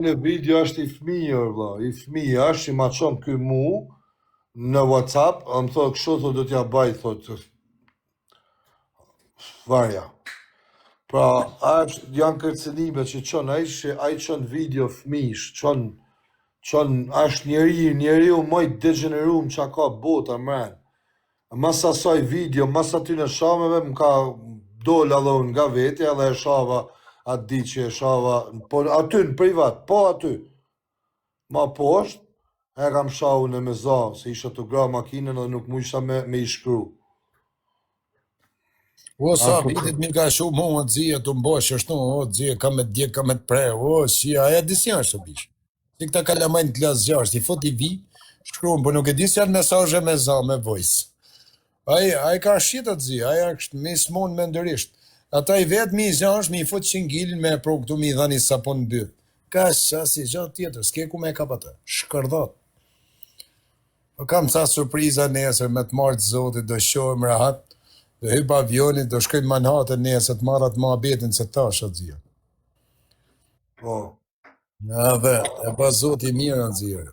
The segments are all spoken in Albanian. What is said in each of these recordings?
Në video është i fëmijër, vlla, i fëmijë është, i ma çon ky mu në WhatsApp, më thotë kështu, thotë do t'ja baj, thotë, varja. Pra, janë kërcënime që çon ai çon video fëmijësh, është njeriu më i degeneruar që ka bota mren. Mas asaj video, mas aty në shameve, më ka dol edhe unë nga vetja dhe e shava atë di që e shava, po aty në privat, po aty. Ma poshtë, e kam shahu në me za, se isha të gra makinën dhe nuk mu isha me i shkru. O, sa vitit mi ka shumë mua të zije të mbosh, është o, të zije, ka me të dje, ka me të pre, o, si, aja disi janë shtë bish. Si këta kalamajnë klas 6, i fot i vi, shkruan, po nuk e disi janë mesazhe me za, me voice. Ai ka shqitë të zije, aja është me smon me ndërisht. Ata i vetë mi i zansh, mi i fot qingilin me pro këtu mi i dhani sapon në byrë. Ka sa si gjatë tjetër, s'ke ku me ka pëtë, shkërdat. Po kam sa surpriza nesër me të marrë të zotit, do shohim rahat, do hyp avionit, do shkojmë Manhattan nesër të marrat ma betin se tash atë zirë. Po. Ja dhe, e pa zoti mirë atë zirë.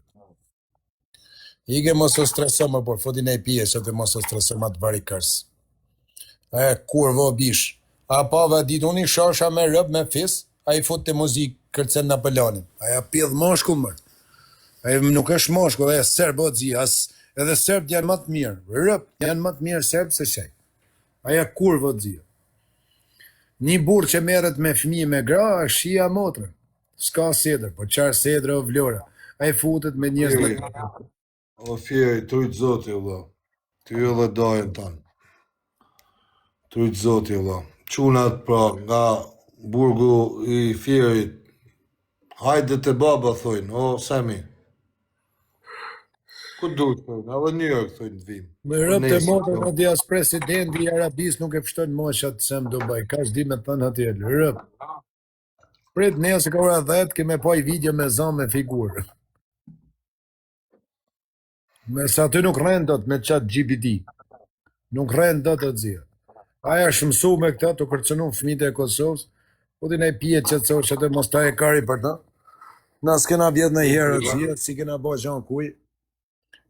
Ige mos o streso më por, fotin e pjesë të mos o streso më të barikars. E, kur vo bish, a pava ditë unë i shasha me rëb me fis, a i fut të muzikë kërcen në pëllanin. Aja pjedh moshkull mërë. Aja nuk është moshkull, aja serb o zi, edhe serb janë më të mirë. Rëb janë më të mirë serb se shej. Aja kur vo zi. Një burë që merret me fëmijë me gra, është shia motrën. S'ka sedër, po qarë sedrë o vlora. Aja futet me njës dhe... O fjeri, trujt zoti, vlla. Ty edhe dajën tanë. Trujt zoti, vlla. Qunat pra, nga burgu i fjerit, hajde të baba, thojnë, o, Semi. Ku duhet, thojnë, edhe New York, thojnë, të vim. Me rëp të motrën o dias presidenti i Arabis nuk e pështojnë moshat sem Dubai, ka shdi me thënë atje, rëp. Prit nesë ka ora 10, keme poj video me zanë me figurë. Me sa ty nuk rrenë dot me chat GPT. Nuk rrenë dot të zirë. Aja është mësu me këta të kërcënu fëmijët e Kosovës, po ti ne pije që të që të mos ta e kari për ta. Na s'kena vjetë në herë të zirë, si kena bo gjanë kuj.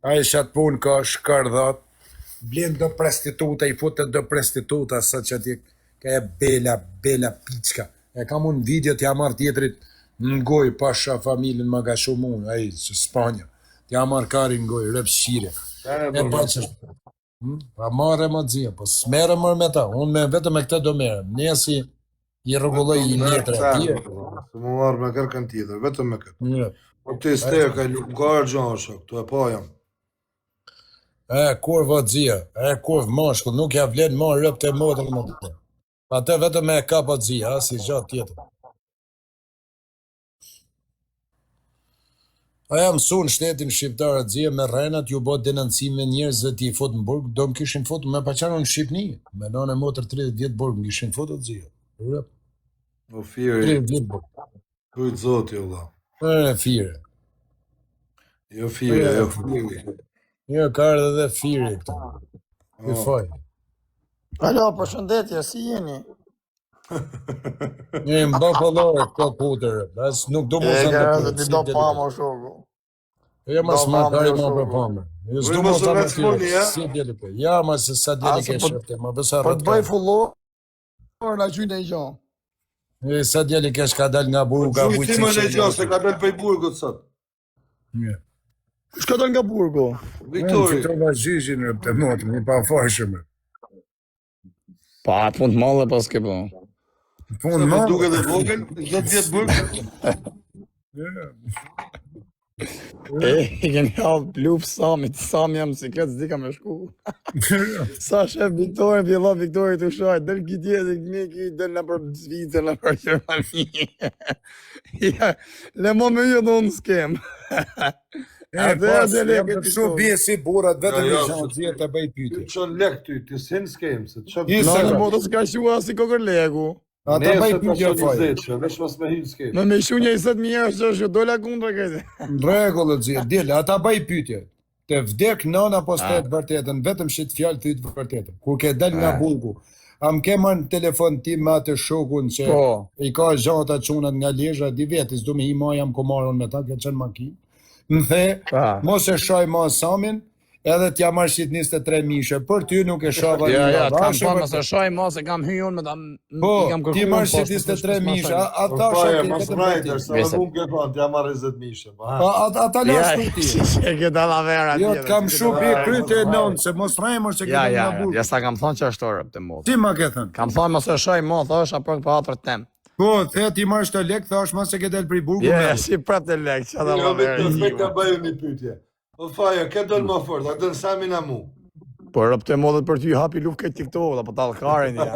Aja shatë punë ka shkardhat, blenë do prostituta, i futën do prostituta, sa që ti ka e bela piçka. E kam unë video t'ja marrë tjetrit në goj, pasha familjen më ka shumë unë, aji, Spanja. T'ja marrë kari në goj, rëpë shqire. E pa që pa marrë më të zia, po s'merë mërë me ta, unë me vetëm me këta do merë, nesi i rregulloj i letra atje. Se mu marrë me kërkën tjetër, vetëm me këtë. Po të sterë ka lukarë gjansha, këtu e pa jam. E, kur vë të zia, kur vë mashkull, nuk ja vlenë marë rëpë të modrë më të të. Pa të vetëm me kapa të zia, si gjatë tjetër. Aja mësu në shtetin shqiptarë të zia me rrenat, ju bot denancime njerëz dhe ti fut në burg, do më kishin fut me paqaron në Shqipni, me nane motër 30 vjetë burg, më kishin fut të zia. Rëp. O fire, 30 vjetë burg. trujt zoti, vlla. E, fire. Jo fire, jo fire. Jo, ka ardhe dhe fire këta. I faj. Alo, përshëndetje, si jeni? Një më bë pëllore këto putër, as nuk do mu E zënë ka të rëndë ti do pama shoku. Ja mas do më pama kari jo më shoku. për pamë. Jo s'du Ujë më mos zënë u të recmoni, ja? si djeli për. Ja, ma se sa djeli Ase ke po- shëfte, ma bësa Për rrët të bëj ka. fullor, na gjynë e gjon. E, sa djeli ke shka dal nga burgu, ka Gjuj bujtë ti më në gjo, se ka del për i burgut sot. Shka dal nga burgu? Viktori. Fito va gjyshin rëpë të motë, një pa farshëm. Pa, punë të madhe pas ke po. Punë Se ma. po duke dhe vogël, 10 vjetë burg. E, i keni hapë lup Sami jam si këtë zdi ka me shku. Sa shef Viktori, vjella Viktori të shaj, del ki tjetë, ki del në për Zvicër, në për Gjermani. Ja, le mo me ju dhe unë s'kem. E, pas, jam të shumë bje si burat, vetëm i Ja, shanë zje të bëj Ty pyte. çon lek ty, ti s'hen s'kem, se të çon. Ti Në se në ka- moto s'ka shua si kokër leku. A të bëj pyte fajë. Vesh mos me hin s'kem. Me shu një 20.000 euro që është dola kundra këtë. Në regullë zje, dile, ata bëj pytje. Të vdek nana po s'tet vërtetën, vetëm shit fjalë të të vërtetën. Kur ke dal nga burgu, Am ke marrë në telefon tim me atë shokun që Po. i ka zhata çunat nga Lezhë, di vetë, s'do me i ma jam komarrën me ta, ka qenë makinë. Më the, Pa. mos e shoj ma Samin, edhe t'ja marrë shit 23 mishe, për ty nuk e shova Ja, një t'kam radhë, thonë se shoj mos e kam hyrë me ta Po, i kam ti kërkuar. marrë shit 23 mishe, ata Faja, shok mas vetëm mrajtër, për sa ti. dhe mund ke thonë, t'ja marrë 20 mishe. Ata Ja, lasë ti. e ke dalla vera. Jo, tjetër, t'kam si shupi ke kryte e dalla- nënë, se mos rajmër se Ja, këtë ja, nga ja, burë. ja sa kam thonë që është orë të mod. Ti ma ke thënë. Kam thonë mos e shoj mo, thash apo pa atër tem. Po, the ti marrë shtë lek, thash ma se ke del për i burgu Ja, me. si prap të lek, që Jo, dalla me vera. të fek të bëju një pytje. O Faja, ke dëllë më fort, a dëllë Samin a mu? Po rëp të modët për ty hapi luf këtë TikTok, apo tallkarin ja.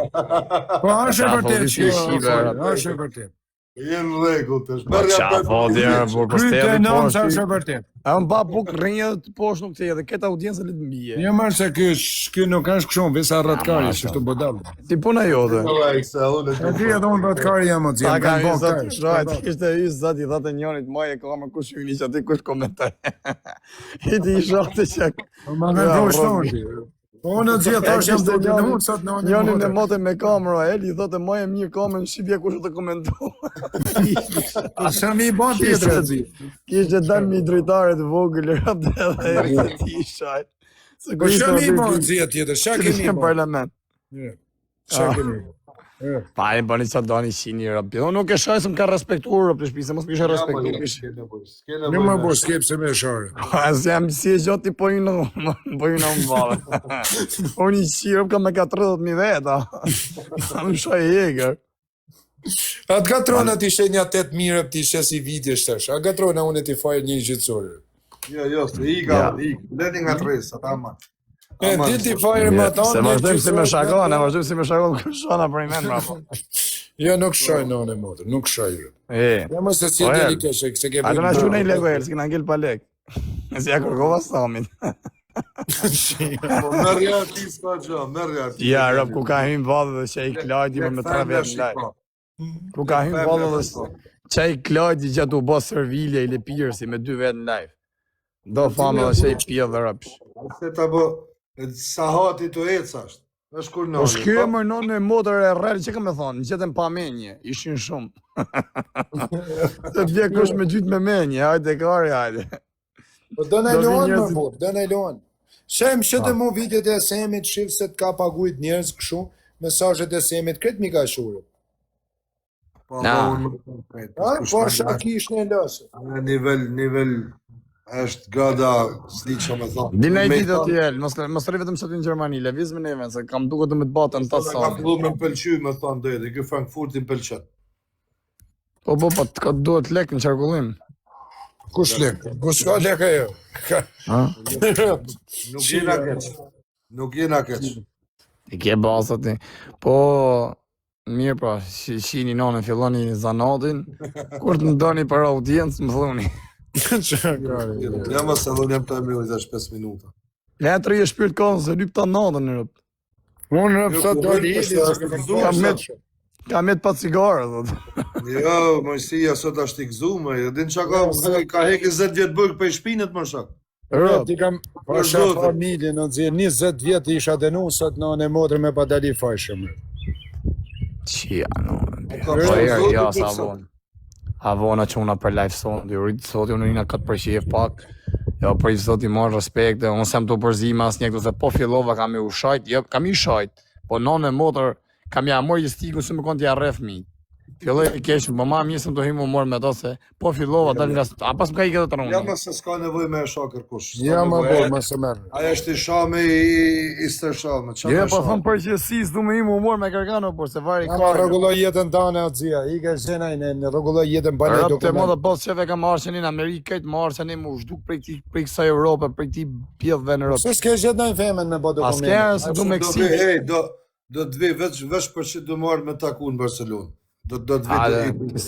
Po, është e Qa, vërtet, po, që është e vërtet. Jenë rregull të Po qa, po djerë, por po Kryte e stevi nënë, poshtë. është e vërtet. E më ba buk rinjë të poshtë nuk të edhe, këtë audiencë le të mbije. Jo mërë se ky nuk është këshon, visa rratkari, ma, që shtu bodal. Si puna jote. E di edhe unë rratkari jam o Ta zjem, ka kanë hyrë bon zot, kajsh. shojt, ishte hyrë zot i thotë njonit, moj e kamer kush hyni që aty kush komentoj. I ti i shohte që... Ma në Ja, do bro. shtonë. Po unë zjem, thash jam do të në sot në Njonin e unë. mote me kamera, Eli thotë moj e mirë kamerën, shqipja kush të komentoj. Sa mi bon tjetër e zi. Kishte dalë mi drejtare të vogël, rap edhe ti shaj. Se Po ishte sa mi aty bon ti- zje tjetër, sa se kemi ishte në bon. parlament. Sa kemi bon. Pa e bëni sa doni shini rap. Unë nuk e shaj se më ka respektuar rap të shtëpi, se mos më kishe respektuar. Në më bo skep se me share. As jam si e gjoti po ju në po ju në mballë. Unë i shirë ka me 40.000 veta. Më shaj eger. Atë gatrona ti ishe një 8 mirë ti ishe si viti shtesh. A gatrona unë ti fajr një gjithësore. Jo, se i ka, leti nga tres, ata ma. E ti ti fajr me ata. Se vazhdojmë si me shakon, vazhdojmë si me shakon shona për i men rapo. Jo, nuk shoj në motër, nuk shoj. E. Ja mos se si Po, deli kesh, se ke A do na vënë. shunaj lego el, s'kena ngel pa lek. Si ja kërkova Samin. Po merja ti s'ka gjë, merja ti. Ja, rap ku ka hym vallë dhe që i klajti për me 3 vjet në lajt. Ku ka hym vallë dhe që i klajti gjatë u bë servilja i lepirësi me 2 vjet në live. Do famë dhe që i pjell dhe rapsh. Se ta bë, sa hati të ecë ashtë. Është kur Po shky e më nënë e motër e rrel, që ka me thonë, në qëtën pa menje, ishin shumë. Të bje kush me gjytë me menje, hajde kari, hajde. Po do na Do vi luan më njerëzit- burr, do na luan. Shem shëtë mu videot e Semit, shif se t'ka paguajt njerëz kështu, mesazhet e Semit kret mi ka shurë. Na. Po shaki ish në lësë. Nivel është gada s'di me thonë. Dina i ditë të jelë, mos rri vetëm që ty në Gjermani, levizme në even, se kam duke të me të batën të Ka sa. fillu me pëlqy me thonë dhe kjo Frankfurti pëlqen. Po, të ka duhet lek në qarkullim. Kush lek? Kush ka lek ajo? Ha? Nuk jena keq. Nuk jena keq. I ke basa ti. Po, mirë pra, shini nonën, filloni zanatin, kur të ndoni për audiencë, më thoni. Ja mos e dhon jam të emri tash 5 minuta. Letri e shpirt kohën se lyp ta natën në rëp. Unë rëpë sa Jo, do po, li është Kam met, kam met pa cigare, thot. Jo, mojësia sot është i gëzume. Din çka ka hekë 20 vjet burg për shpinët më shok. Rëpë, ti kam Për pasha zotin. familje në zirë, 20 vjetë isha denu sot në anë e modrë me pa dali fajshëm. Qia, no. Ka Po shumë ja, zotin ja, për sa sot. vonë. Avona që una për live sot, dhe rritë sot, unë rina 4% pak. Jo, për i sot i marrë respekt, unë sem të përzima as njëktu, se po fillova kam i u shajt, jo, kam i shajt, po nonë e motër, kam ja morë i stiku, se më konë t'ja rref mi. Filloj i keshë, po ma mjesëm të himu morë me to, se po fillova, dal nga, a pas më ka i këtë të Ja rënë. më se s'ka nevojë me e shokër kush. S'ka Ja ma nevojë. bo, ma se merë. Aja është i shame i stërshame. Jo, po thëmë përgjësis, du me himu morë me kërkano, por se vari Ja ma ka. rregulloj jetën tane atë zia, i ka zhenaj në rregulloj jetën banaj Rëp të dokument. modë pas qeve ka marrë që një në Amerikë, marrë që një më zhduk prej kësa Europë, prej këti pjellëve në Europë. Se s'ke gjetë në femen me bo dokument. Askerë se du me kësi. Do të vi veç për që do marrë me taku në Barcelonë. Do të vi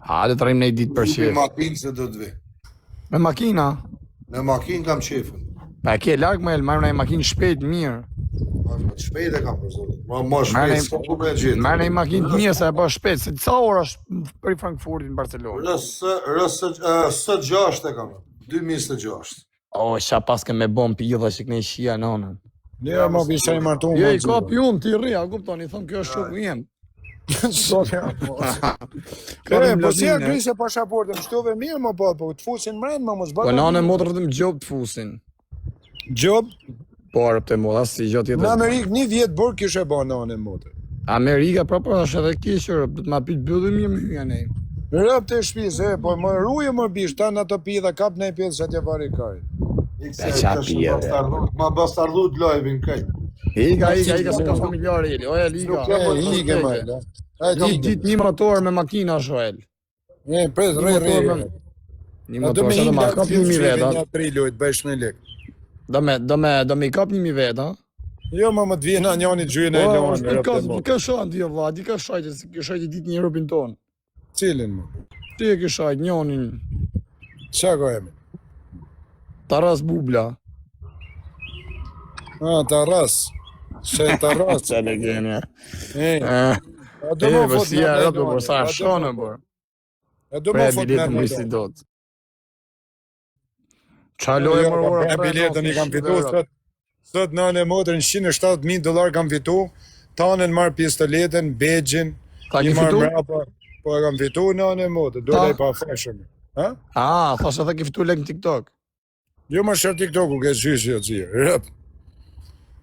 Hajde të rrim në i ditë për me shef. makinë se do të vi. Me makina? Me makinë kam qefën. Pa e ke largë me marrë në i makinë shpejt mirë. Shpejt e kam për zotin. Ma shpejt, Marrë s'ka ku me gjithë. në i makinë të mirë se e ba shpejt. Se ca orë është për i Frankfurtit në Barcelonë. Së 6 e kam. 2006. O, qa pas ke me bom pjilla që këne shia nonën. Ne më bisha i martu Jo, më i ka pjun ti rri, a kupton, i thon kjo është shoku jem. Po si e grisë pasaportën, shtove mirë më po të fusin mren më mos Po bëra. nanë motrë të më gjob të fusin. Job Po arëp të moda, si gjo tjetër. në Amerikë një vjet bërë kishe ba në motë. Amerika prapë është edhe kishër, do të ma pyet bëllë mirë më hyja ne. Rëp të shpisë, po më ruje më bish, ta në të pi dhe kap në i pjesë që atje vari kari. Ma bastardut lojvin kaj. Ika, se ka familjare ili, oja liga. Ike më, da. Kam ditë një motor me makina shoel. Pres, re. Një motor, se do ma kap 1.000 veta. Një 3 lojt, bëjsh në lek. Do me kap 1.000 veta. Jo, më të vjena njani të gjyën e lonë. Ka shajt di vlla, di ka shajt, ka shajt ditë një Europin ton. Cilin më? Ti e ke shajt njonin. Qa ko jemi? Taras Bubla. Taras. Se Taras. Qa le kene. A do më fot si ja, do për sa shonë, bër. A do më fot Biletën më si do të. Qa lojë më ora? Biletën i kam fitu sot në motrën $170,000 kam fitu. Tanën marë pistoletën, begjin. Ka ki fitu? Po e kam fitu në motrë, dole i pa fashëm. Thashe dhe ki fitu lek në TikTok. Jo më shërë TikTok-u ke gjyshë jo të rëp.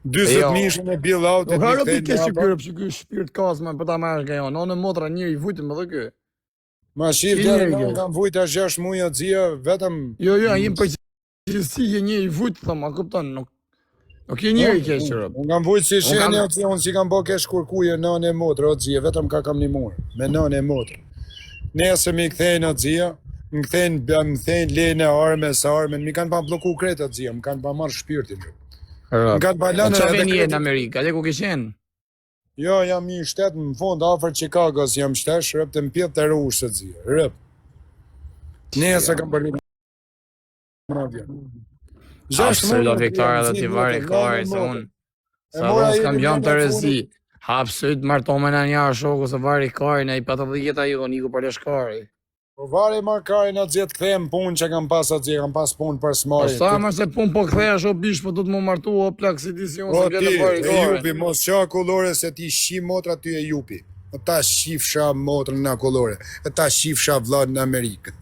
20.000 në bill out e Harë ti ke shqipyrë që ky shpirt kazme për ta marrë nga jo. Në motra njëri vujtë më dhe ky. Ma shif djerë në kam vujtë a 6 muja të zia, vetëm... Jo, jem për si je njëri vujtë, thëmë, a kupton, nuk je njëri keq rëp. Unë kam vujtë si shenja të unë si kam bo kesh kurkuje nën e motrë, o të zia, vetëm ka kam një murë, me nën e motrë. Nesë mi këthejnë o të zia, më këthejnë lejnë e armes, mi kanë pa bloku kretë o të zia, më kanë pa marrë shpirtin. Më kanë pa lanë edhe kretë. Qa veni në Amerikë, ale ku ke qenë? Jo, jam një shtetë më fond, afer Chicagos jam shtesh, rëp të mpjet të rushë të zia, rëp. Nesë kam përli Hapsër do Viktoria dhe t'i vari kari, se unë sa dhe s'kam janë të rezi. Hapsër të martome në njarë shoku se vari kari, në i patë dhe jeta ju, niku për lesh kari. Po vari marë kari në gjithë këthejmë punë që kam pas atë kam pas punë për smari. Po sa më se punë po këtheja sho bish, po du të më martu o plak si ti si unë se këtë vari e kari. jupi, mos qa kolore se ti shi motra ty e jupi. Ta shifsha motrën në kolore, ta shifsha vladë në Amerikë.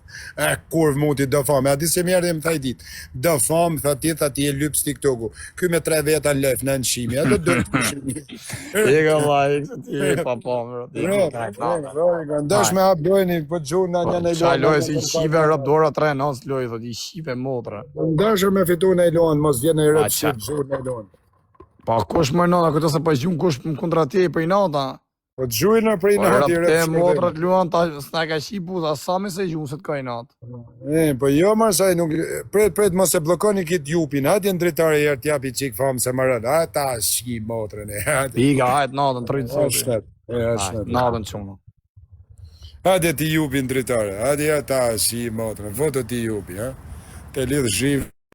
Kur muti do famë, a di se mjerë dhe më thaj dit, do famë, tha ti e lypës TikToku, ky me 3 veta në lef në nëshimi, a do të shimi. I ka vaj, ti e papamë, Ndash me hap dojni, për gjunë në një qa lojë si i shive rëp dora 3 nësë lojë, thot i shive motra. Ndash me fitu në ilon, mos vjen e rëpë shqip gjunë në ilon. Pa kush më nata, këto se pa gjunë kush më kundra tje i për i nata. Po të gjujnë për i nati rëpë te motrat luan, s'na ka shipu, sa sa me se gjunë se t'ka i natë. Po jo marsaj, pret mos e blokoni kitë jupin, hajtë në dritare jërë t'japi qikë famë se më rënë, a ta shki motrën e, hajtë. Pika, hajtë natën, 30 sotë. Natën qunë. Hajtë ti jupin dritare, hajtë ja ta shki motrën, foto ti jupi, ha? Te lidhë zhivë.